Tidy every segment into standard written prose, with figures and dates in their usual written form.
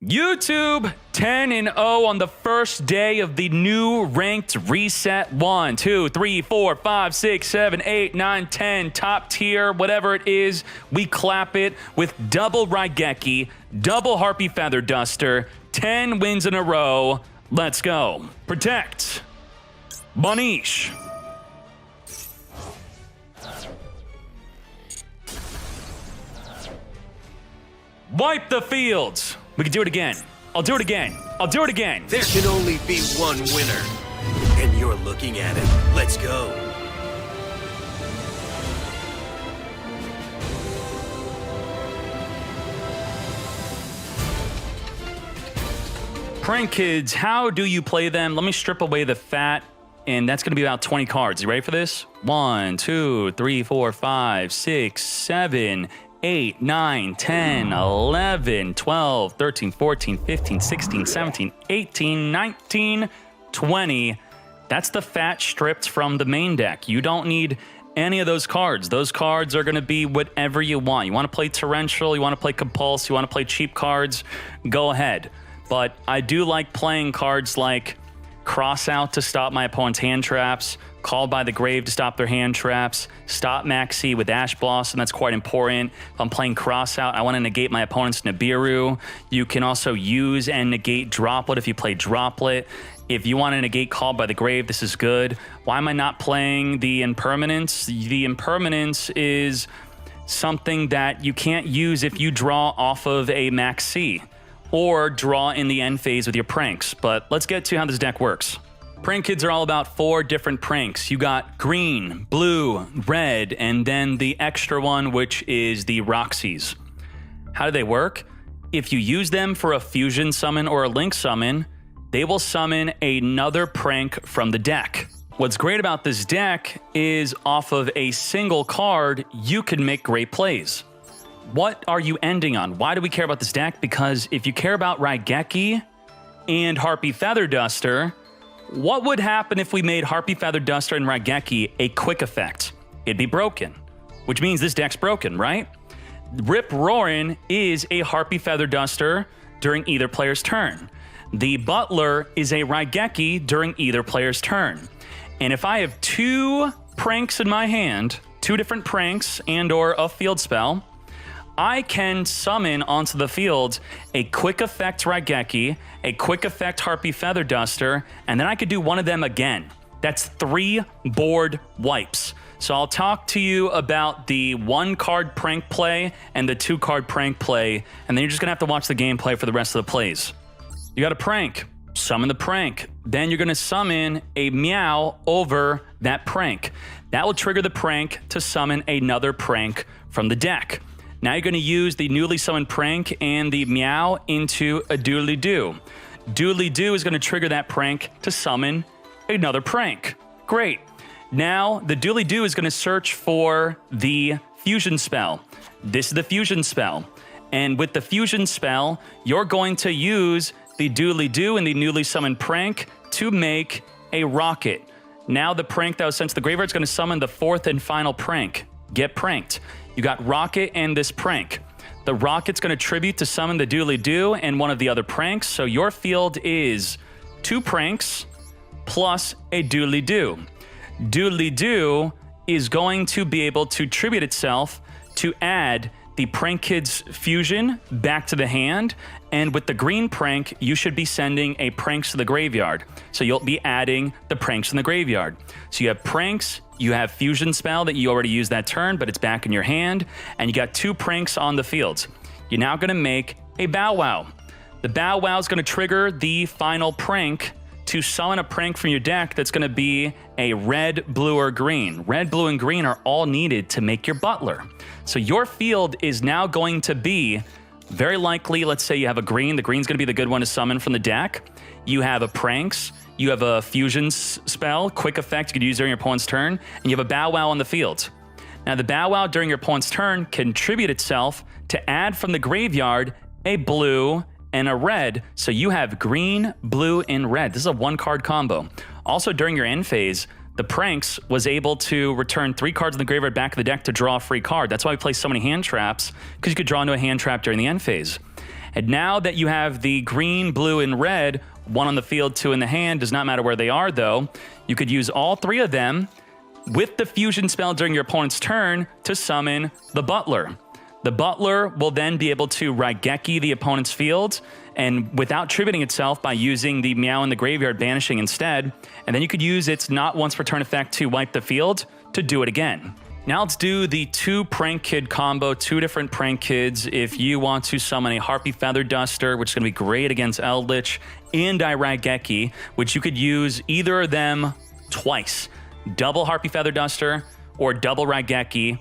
YouTube 10-0 on the first day of the new ranked reset. 1, 2, 3, 4, 5, 6, 7, 8, 9, 10, top tier, whatever it is, we clap it with double Raigeki, double Harpy Feather Duster, 10 wins in a row. Let's go. Protect. Banish. Wipe the fields. We can do it again. I'll do it again. I'll do it again. There can only be one winner, and you're looking at it. Let's go. Prank kids, how do you play them? Let me strip away the fat, and that's going to be about 20 cards. You ready for this? 1, 2, 3, 4, 5, 6, 7, 8, 9, 10, 11, 12, 13, 14, 15, 16, 17, 18, 19, 20. That's the fat stripped from the main deck. You don't need any of those cards. Those cards are going to be whatever you want. You want to play Torrential, you want to play Compulse, you want to play cheap cards, go ahead. But I do like playing cards like Cross Out to stop my opponent's hand traps, Called by the Grave to stop their hand traps, stop Maxi with Ash Blossom, that's quite important. If I'm playing Cross Out, I want to negate my opponent's Nibiru. You can also use and negate Droplet if you play Droplet. If you want to negate Called by the Grave, this is good. Why am I not playing the Impermanence? The Impermanence is something that you can't use if you draw off of a Maxi or draw in the end phase with your pranks. But let's get to how this deck works. Prank kids are all about 4 different pranks. You got green, blue, red, and then the extra one, which is the Roxy's. How do they work? If you use them for a fusion summon or a link summon, they will summon another prank from the deck. What's great about this deck is off of a single card, you can make great plays. What are you ending on? Why do we care about this deck? Because if you care about Raigeki and Harpy Feather Duster, what would happen if we made Harpy Feather Duster and Raigeki a quick effect? It'd be broken, which means this deck's broken, right? Rip Roarin is a Harpy Feather Duster during either player's turn. The Butler is a Raigeki during either player's turn. And if I have 2 pranks in my hand, 2 different pranks and or a field spell, I can summon onto the field a quick effect Raigeki, a quick effect Harpy Feather Duster, and then I could do one of them again. That's 3 board wipes. So I'll talk to you about the 1-card prank play and the 2-card prank play, and then you're just gonna have to watch the gameplay for the rest of the plays. You got a prank, summon the prank. Then you're gonna summon a meow over that prank. That will trigger the prank to summon another prank from the deck. Now you're going to use the newly summoned prank and the meow into a doodly-doo. Doodly-doo is going to trigger that prank to summon another prank. Great. Now the doodly-doo is going to search for the fusion spell. This is the fusion spell. And with the fusion spell, you're going to use the doodly-doo and the newly summoned prank to make a rocket. Now the prank that was sent to the graveyard is going to summon the 4th and final prank. Get pranked. You got Rocket and this prank. The Rocket's going to tribute to summon the doodly-doo and one of the other pranks. So your field is 2 pranks plus a doodly-doo. Doodly-doo is going to be able to tribute itself to add the Prank Kids fusion back to the hand. And with the green prank, you should be sending a pranks to the graveyard. So you'll be adding the pranks in the graveyard. So you have pranks, you have fusion spell that you already used that turn, but it's back in your hand, and you got 2 pranks on the field. You're now gonna make a Bow Wow. The Bow Wow is gonna trigger the final prank to summon a prank from your deck that's gonna be a red, blue, or green. Red, blue, and green are all needed to make your Butler. So your field is now going to be very likely, let's say you have a green. The green's gonna be the good one to summon from the deck. You have a pranks, you have a fusion spell, quick effect you could use during your opponent's turn, and you have a Bow Wow on the field. Now the Bow Wow during your opponent's turn can tribute itself to add from the graveyard a blue and a red, so you have green, blue, and red. This is a 1-card combo. Also during your end phase, the pranks was able to return 3 cards in the graveyard back of the deck to draw a free card. That's why we play so many hand traps, because you could draw into a hand trap during the end phase. And now that you have the green, blue, and red, 1 on the field, 2 in the hand, does not matter where they are though, you could use all 3 of them with the fusion spell during your opponent's turn to summon the Butler. The Butler will then be able to Raigeki the opponent's field, and without tributing itself by using the Meow in the Graveyard banishing instead, and then you could use its not once per turn effect to wipe the field to do it again. Now let's do the 2 Prank Kid combo, 2 different Prank Kids. If you want to summon a Harpy Feather Duster, which is going to be great against Eldritch, and a Raigeki, which you could use either of them twice. Double Harpy Feather Duster or double Raigeki,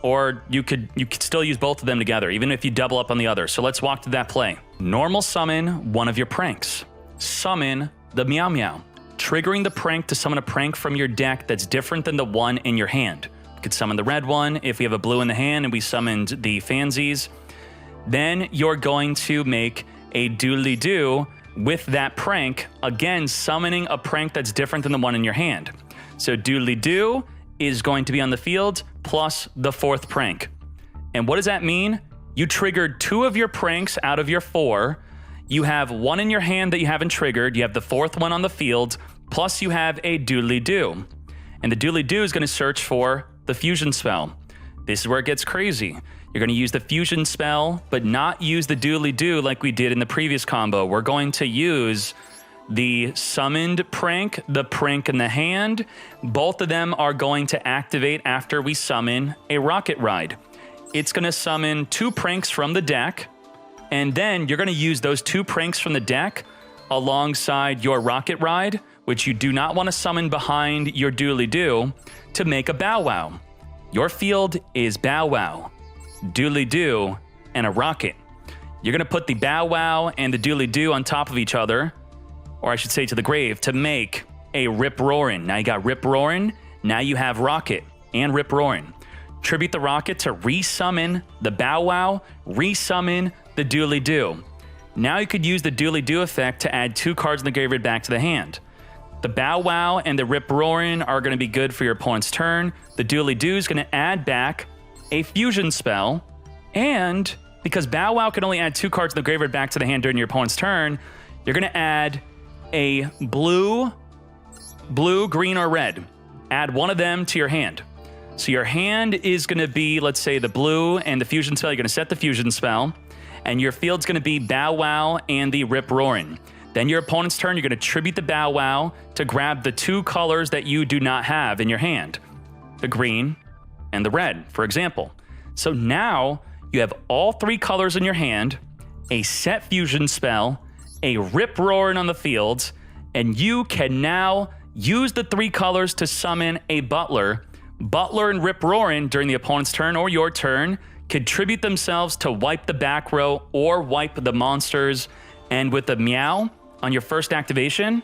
or you could still use both of them together, even if you double up on the other. So let's walk through that play. Normal summon one of your pranks. Summon the Meow Meow, triggering the prank to summon a prank from your deck that's different than the one in your hand. You could summon the red one if we have a blue in the hand and we summoned the Fansies. Then you're going to make a Doodly-Doo with that prank, again summoning a prank that's different than the one in your hand. So Doodly-Doo is going to be on the field plus the 4th prank. And what does that mean? You triggered 2 of your pranks out of your 4. You have 1 in your hand that you haven't triggered. You have the 4th one on the field, plus you have a Doodly-Doo. And the Doodly-Doo is going to search for the fusion spell. This is where it gets crazy. You're going to use the fusion spell, but not use the Doodly-Doo like we did in the previous combo. We're going to use the summoned prank, the prank in the hand. Both of them are going to activate after we summon a Rocket Ride. It's going to summon 2 pranks from the deck, and then you're going to use those 2 pranks from the deck alongside your Rocket Ride, which you do not want to summon behind your Doodly-Doo, to make a Bow Wow. Your field is Bow Wow, Doodly-Doo, and a Rocket. You're going to put the Bow Wow and the Doodly-Doo on top of each other, or I should say to the grave, to make a Rip Roarin'. Now you got Rip Roarin', now you have Rocket and Rip Roarin'. Tribute the Rocket to resummon the Bow Wow, resummon the Doodly-Doo. Now you could use the Doodly-Doo effect to add 2 cards in the graveyard back to the hand. The Bow Wow and the Rip Roarin' are going to be good for your opponent's turn. The Doodly-Doo is going to add back a fusion spell, and because Bow Wow can only add 2 cards in the graveyard back to the hand during your opponent's turn, you're going to add a blue, green, or red. Add 1 of them to your hand. So your hand is going to be, let's say, the blue and the fusion spell. You're going to set the fusion spell, and your field's going to be Bow Wow and the Rip Roarin'. Then your opponent's turn, you're going to tribute the Bow Wow to grab the 2 colors that you do not have in your hand, the green and the red, for example. So now you have all 3 colors in your hand, a set fusion spell, a Rip Roarin' on the field, and you can now use the 3 colors to summon a Butler. Butler and Rip Roarin' during the opponent's turn or your turn contribute themselves to wipe the back row or wipe the monsters. And with the Meow on your first activation,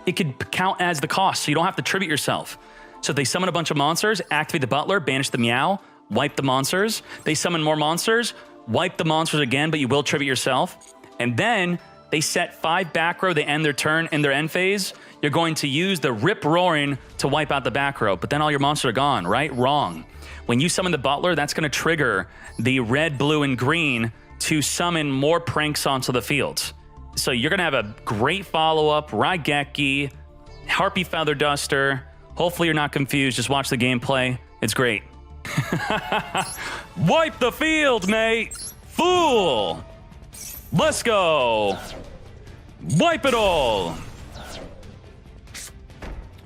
it could count as the cost, so you don't have to tribute yourself. So if they summon a bunch of monsters, activate the Butler, banish the Meow, wipe the monsters. They summon more monsters, wipe the monsters again, but you will tribute yourself. And then they set 5 back row, they end their turn in their end phase. You're going to use the Rip Roarin' to wipe out the back row, but then all your monsters are gone, right? Wrong. When you summon the Butler, that's going to trigger the red, blue, and green to summon more pranks onto the field. So you're going to have a great follow-up, Raigeki, Harpy Feather Duster. Hopefully you're not confused. Just watch the gameplay. It's great. Wipe the field, mate! Fool! Let's go! Wipe it all!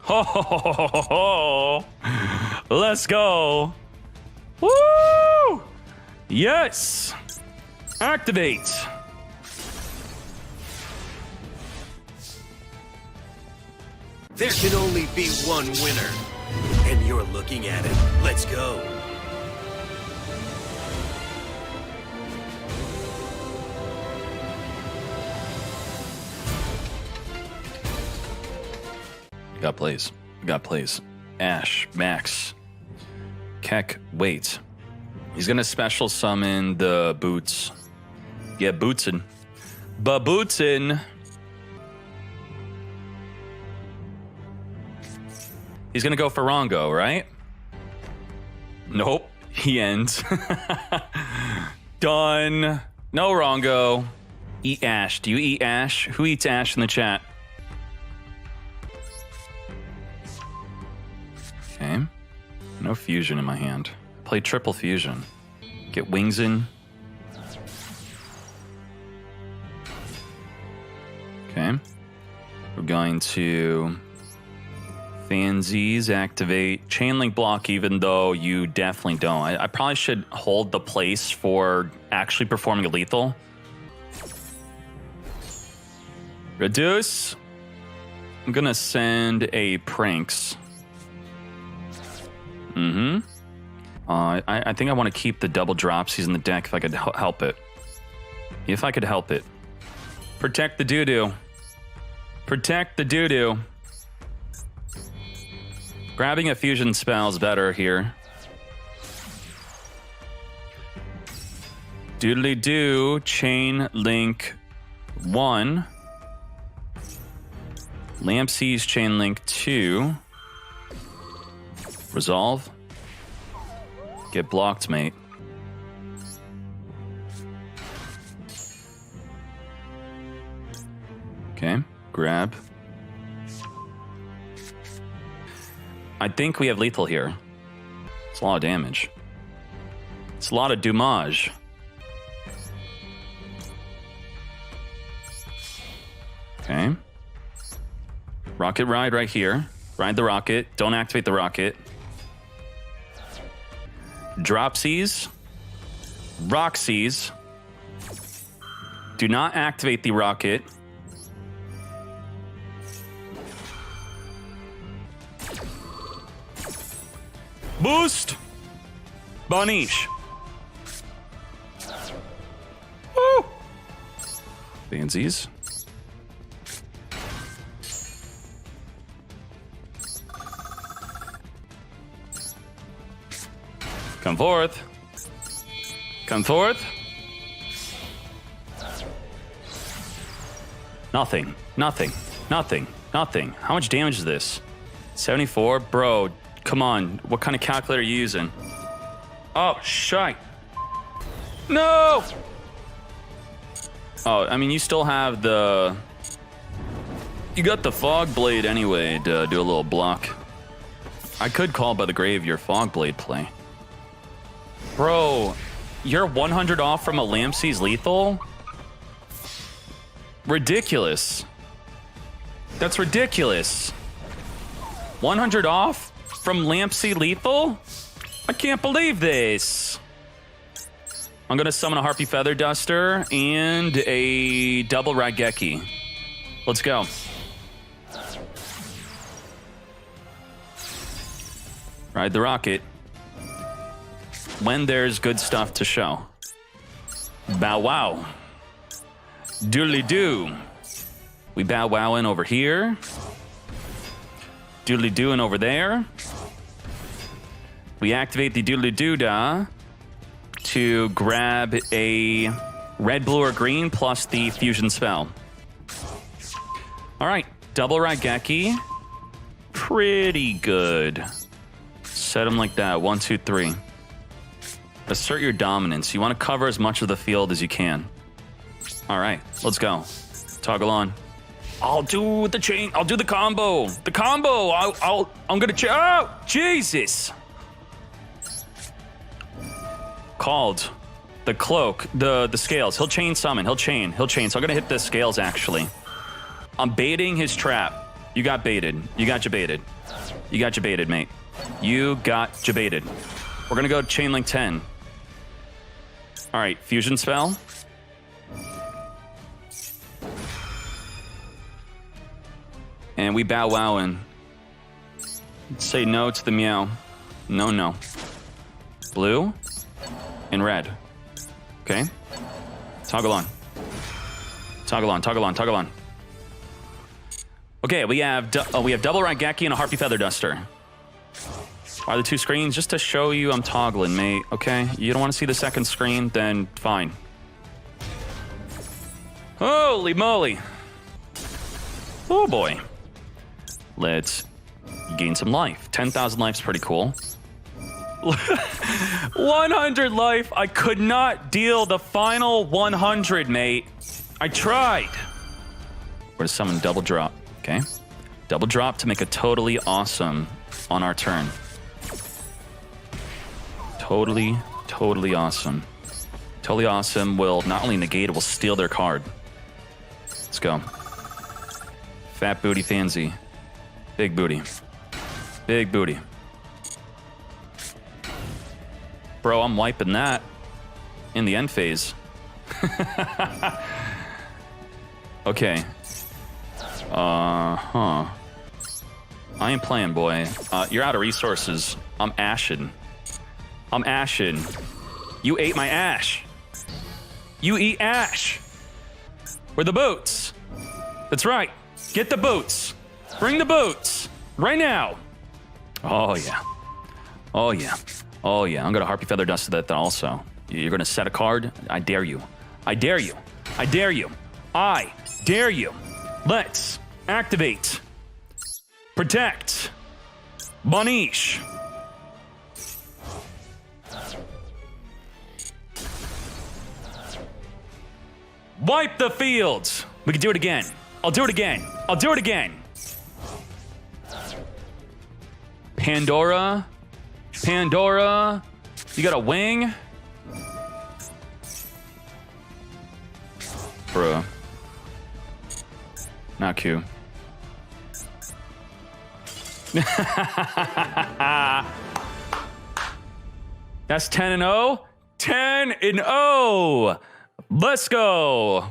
Ho, ho, ho, ho, ho, ho. Let's go! Woo! Yes! Activate! There can only be one winner, and you're looking at it. Let's go. Got plays. Got plays. Ash, Max, Keck, wait. He's gonna special summon the Boots. Yeah, Bootsin. Babootsin. He's gonna go for Rongo, right? Nope. He ends. Done. No, Rongo. Eat ash. Do you eat ash? Who eats ash in the chat? Okay. No fusion in my hand. Play triple fusion. Get wings in. Okay. We're going to Fansies activate. Chain link block, even though you definitely don't. I probably should hold the place for actually performing a lethal. Reduce. I'm gonna send a Pranks. I think I want to keep the double dropsies in the deck if I could help it. If I could help it. Protect the doo-doo. Protect the doo-doo. Grabbing a fusion spell is better here. Doodly-doo, chain link 1. Lampsies, chain link 2. Resolve. Get blocked, mate. Okay, grab. I think we have lethal here. It's a lot of damage. It's a lot of damage. Okay. Rocket ride right here. Ride the rocket. Don't activate the rocket. Dropsies. Roxies. Do not activate the rocket. Boost! Banish. Woo! Fansies. Come forth. Come forth. Nothing. Nothing. Nothing. Nothing. How much damage is this? 74? Bro, come on. What kind of calculator are you using? Oh, shite. No! Oh, I mean, you still have the... You got the Fog Blade anyway to do a little block. I could call by the grave your Fog Blade play. Bro, you're 100 off from a Lampsies lethal? Ridiculous. That's ridiculous. 100 off from Lampsea lethal? I can't believe this. I'm gonna summon a Harpy Feather Duster and a double Raigeki. Let's go. Ride the rocket. When there's good stuff to show. Bow wow. Doodly doo. We bow wowing over here. Doodly dooing over there. We activate the doodly doo-dah to grab a red, blue, or green plus the fusion spell. All right, double Raigeki. Pretty good. Set them like that. 1, 2, 3. Assert your dominance. You want to cover as much of the field as you can. All right, let's go. Toggle on. I'll do the chain. I'll do the combo. The combo. I'm gonna. Oh, Jesus. Called. The cloak. The scales. He'll chain summon. He'll chain. So I'm gonna hit the scales actually. I'm baiting his trap. You got baited. You got jebaited. You got jebaited, mate. You got jebaited. We're gonna go chain link 10. All right, fusion spell. And we bow wowing. Say no to the meow. No, no. Blue and red. Okay. Toggle on. Toggle on, toggle on, toggle on. Okay, we have double Raigeki and a Harpy Feather Duster. Are the two screens? Just to show you I'm toggling, mate, okay? You don't want to see the second screen? Then fine. Holy moly. Oh boy. Let's gain some life. 10,000 life's pretty cool. 100 life. I could not deal the final 100, mate. I tried. We're gonna summon double drop, okay? Double drop to make a totally awesome on our turn. Totally awesome. Totally awesome will not only negate it, will steal their card. Let's go. Fat booty Fancy. Big booty. Big booty. Bro, I'm wiping that in the end phase. Okay. I ain't playing, boy. You're out of resources. I'm ashen. I'm ashen. You ate my ash. You eat ash. Where the boots? That's right. Get the boots. Bring the boots. Right now. Oh, yeah. Oh, yeah. Oh, yeah. I'm going to Harpy Feather Dust to that also. You're going to set a card? I dare you. I dare you. I dare you. I dare you. Let's activate. Protect. Banish. Wipe the fields. We can do it again. I'll do it again. I'll do it again. Pandora. Pandora. You got a wing? Bruh. Not Q. That's 10-0. 10-0. Let's go.